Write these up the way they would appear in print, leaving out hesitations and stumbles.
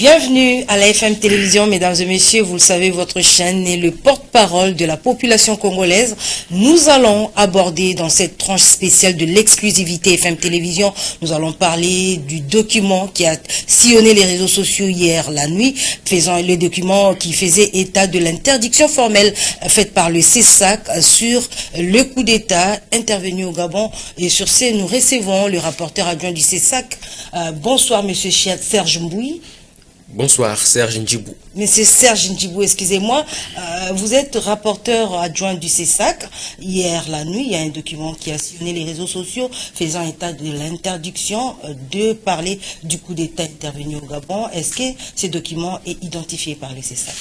Bienvenue à la FM Télévision, mesdames et messieurs. Vous le savez, votre chaîne est le porte-parole de la population congolaise. Nous allons aborder dans cette tranche spéciale de l'exclusivité FM Télévision, nous allons parler du document qui a sillonné les réseaux sociaux hier la nuit, le document qui faisait état de l'interdiction formelle faite par le CESAC sur le coup d'État intervenu au Gabon. Et sur ce, nous recevons le rapporteur adjoint du CESAC. Bonsoir, monsieur Serge Mbouy. Bonsoir, Serge Ndjibou. Monsieur Serge Ndjibou, excusez-moi, vous êtes rapporteur adjoint du CESAC. Hier, la nuit, il y a un document qui a sillonné les réseaux sociaux faisant état de l'interdiction de parler du coup d'État intervenu au Gabon. Est-ce que ce document est identifié par le CESAC?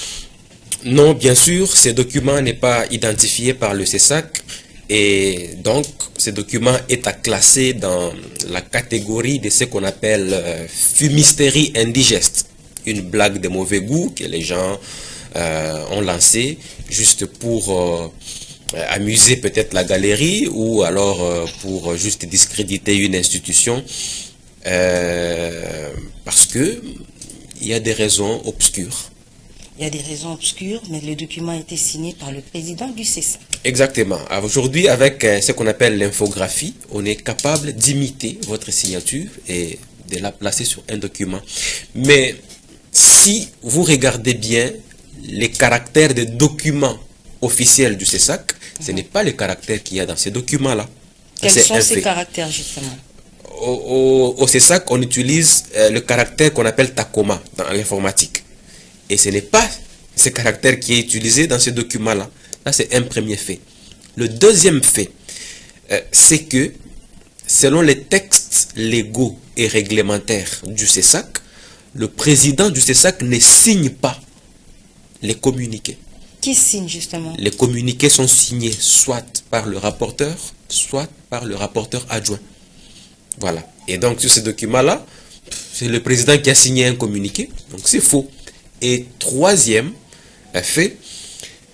Non, bien sûr, ce document n'est pas identifié par le CESAC. Et donc, ce document est à classer dans la catégorie de ce qu'on appelle fumisterie indigeste. Une blague de mauvais goût que les gens ont lancée juste pour amuser peut-être la galerie ou alors pour juste discréditer une institution parce que il y a des raisons obscures. Il y a des raisons obscures, mais le document a été signé par le président du CESAC. Exactement. Aujourd'hui, avec ce qu'on appelle l'infographie, on est capable d'imiter votre signature et de la placer sur un document. Mais si vous regardez bien les caractères des documents officiels du CESAC, ce n'est pas les caractères qu'il y a dans ces documents-là. Quels sont ces caractères, justement? Au CESAC, on utilise le caractère qu'on appelle Tacoma dans l'informatique. Et ce n'est pas ce caractère qui est utilisé dans ces documents-là. Là, c'est un premier fait. Le deuxième fait, c'est que selon les textes légaux et réglementaires du CESAC, le président du CESAC ne signe pas les communiqués. Qui signe justement? Les communiqués sont signés soit par le rapporteur, soit par le rapporteur adjoint. Voilà. Et donc sur ce document-là, c'est le président qui a signé un communiqué. Donc c'est faux. Et troisième fait,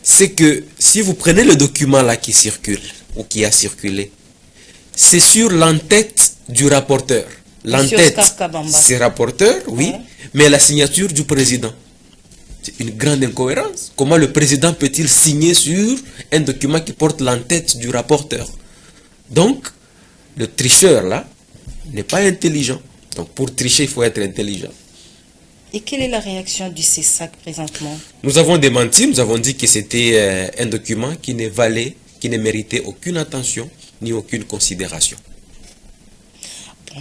c'est que si vous prenez le document-là qui circule ou qui a circulé, c'est sur l'entête du rapporteur. L'entête, c'est rapporteur, oui, ouais, mais la signature du président. C'est une grande incohérence. Comment le président peut-il signer sur un document qui porte l'entête du rapporteur? Donc, le tricheur, là, n'est pas intelligent. Donc, pour tricher, il faut être intelligent. Et quelle est la réaction du CESAC présentement? Nous avons démenti, nous avons dit que c'était un document qui ne valait, qui ne méritait aucune attention ni aucune considération.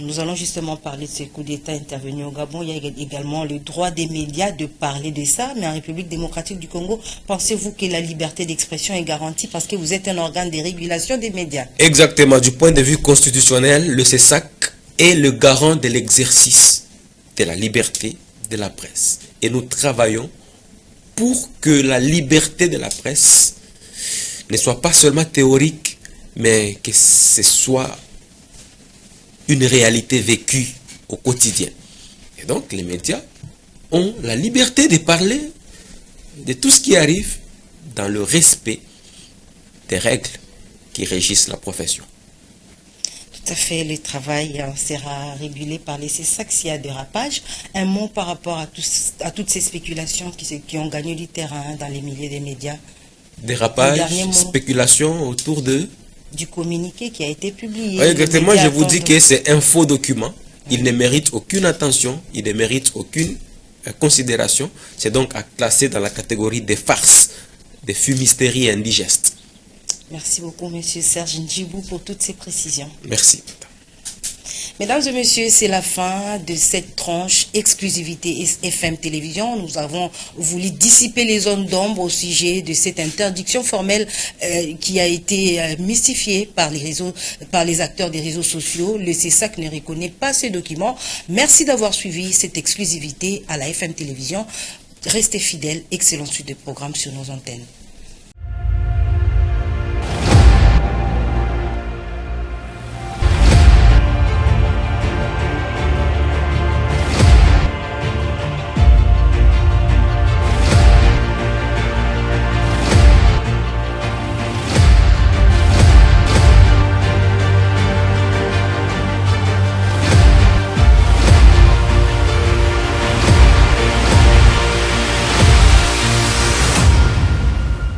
Nous allons justement parler de ce coup d'État intervenu au Gabon. Il y a également le droit des médias de parler de ça. Mais en République démocratique du Congo, pensez-vous que la liberté d'expression est garantie parce que vous êtes un organe de régulation des médias? Exactement. Du point de vue constitutionnel, le CESAC est le garant de l'exercice de la liberté de la presse. Et nous travaillons pour que la liberté de la presse ne soit pas seulement théorique, mais que ce soit une réalité vécue au quotidien. Et donc, les médias ont la liberté de parler de tout ce qui arrive dans le respect des règles qui régissent la profession. Tout à fait, le travail sera régulé par les CESAC s'il y a dérapage. Un mot par rapport à toutes ces spéculations qui ont gagné du terrain dans les milieux des médias. Dérapage, spéculation autour du communiqué qui a été publié. Oui, exactement, je vous dis que c'est un faux document. Il ne mérite aucune attention, il ne mérite aucune considération. C'est donc à classer dans la catégorie des farces, des fumisteries indigestes. Merci beaucoup, monsieur Serge Ndjibou, pour toutes ces précisions. Merci. Mesdames et messieurs, c'est la fin de cette tranche exclusivité FM Télévision. Nous avons voulu dissiper les zones d'ombre au sujet de cette interdiction formelle qui a été mystifiée par les acteurs des réseaux sociaux. Le CESAC ne reconnaît pas ces documents. Merci d'avoir suivi cette exclusivité à la FM Télévision. Restez fidèles, excellente suite de programmes sur nos antennes.